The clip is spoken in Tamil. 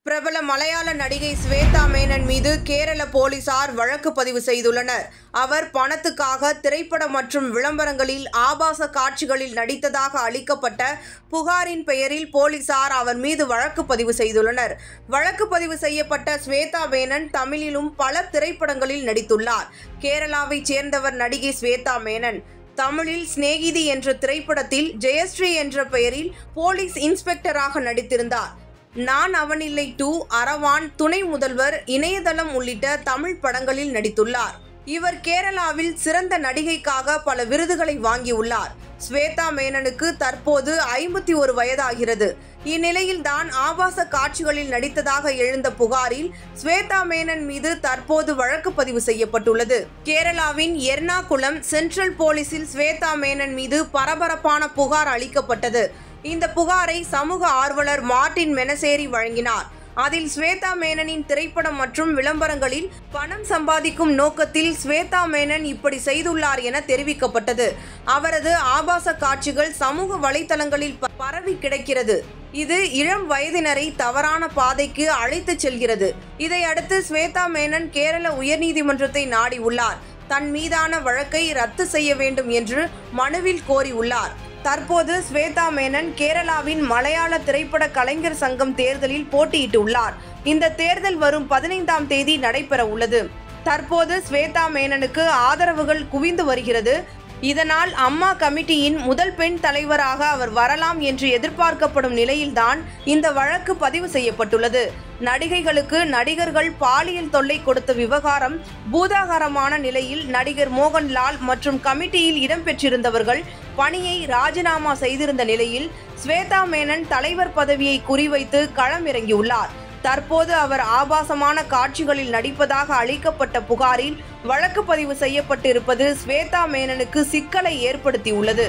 பிரபல மலையாள நடிகை ஸ்வேதா மேனன் மீது கேரள போலீசார் வழக்கு பதிவு செய்துள்ளனர். அவர் பணத்துக்காக திரைப்படம் மற்றும் விளம்பரங்களில் ஆபாச காட்சிகளில் நடித்ததாக அளிக்கப்பட்ட புகாரின் பெயரில் போலீசார் அவர் மீது வழக்கு பதிவு செய்துள்ளனர். வழக்கு பதிவு செய்யப்பட்ட ஸ்வேதா மேனன் தமிழிலும் பல திரைப்படங்களில் நடித்துள்ளார். கேரளாவைச் சேர்ந்தவர் நடிகை ஸ்வேதா மேனன். தமிழில் சிநேகிதி என்ற திரைப்படத்தில் ஜெயஸ்ரீ என்ற பெயரில் போலீஸ் இன்ஸ்பெக்டராக நடித்திருந்தார். நான் அவனில்லை 2, அரவான், துணை முதல்வர், இணையதளம் உள்ளிட்ட தமிழ் படங்களில் நடித்துள்ளார். இவர் கேரளாவில் சிறந்த நடிகைக்காக பல விருதுகளை வாங்கியுள்ளார். ஸ்வேதா மேனனுக்கு தற்போது 51 வயதாகிறது. இந்நிலையில்தான் ஆபாச காட்சிகளில் நடித்ததாக எழுந்த புகாரில் ஸ்வேதா மேனன் மீது தற்போது வழக்கு பதிவு செய்யப்பட்டுள்ளது. கேரளாவின் எர்ணாகுளம் சென்ட்ரல் போலீசில் ஸ்வேதா மேனன் மீது பரபரப்பான புகார் அளிக்கப்பட்டது. இந்த புகாரை சமூக ஆர்வலர் மார்ட்டின் மெனசேரி வழங்கினார். அதில் ஸ்வேதா மேனனின் திரைப்படம் மற்றும் விளம்பரங்களில் பணம் சம்பாதிக்கும் நோக்கத்தில் ஸ்வேதா மேனன் இப்படி செய்துள்ளார் என தெரிவிக்கப்பட்டது. அவரது ஆபாச காட்சிகள் சமூக வலைதளங்களில் பரவி கிடக்கிறது. இது இளம் வயதினரை தவறான பாதைக்கு அழைத்துச் செல்கிறது. இதையடுத்து ஸ்வேதா மேனன் கேரள உயர்நீதிமன்றத்தை நாடியுள்ளார். தன் மீதான வழக்கை ரத்து செய்ய வேண்டும் என்று மனுவில் கோரியுள்ளார். தற்போது ஸ்வேதா மேனன் கேரளாவின் மலையாள திரைப்பட கலைஞர் சங்கம் தேர்தலில் போட்டியிட்டுள்ளார். இந்த தேர்தல் வரும் 15ஆம் தேதி நடைபெற உள்ளது. தற்போது ஸ்வேதா மேனனுக்கு ஆதரவுகள் குவிந்து வருகிறது. இதனால் அம்மா கமிட்டியின் முதல் பெண் தலைவராக அவர் வரலாம் என்று எதிர்பார்க்கப்படும் நிலையில்தான் இந்த வழக்கு பதிவு செய்யப்பட்டுள்ளது. நடிகைகளுக்கு நடிகர்கள் பாலியல் தொல்லை கொடுத்த விவகாரம் பூதாகரமான நிலையில் நடிகர் மோகன்லால் மற்றும் கமிட்டியில் இடம்பெற்றிருந்தவர்கள் பணியை ராஜினாமா செய்திருந்த நிலையில் ஸ்வேதா மேனன் தலைவர் பதவியை குறிவைத்து களமிறங்கியுள்ளார். தற்போது அவர் ஆபாசமான காட்சிகளில் நடிப்பதாக அளிக்கப்பட்ட புகாரில் வழக்கு பதிவு செய்யப்பட்டிருப்பது ஸ்வேதா மேனனுக்கு சிக்கலை ஏற்படுத்தியுள்ளது.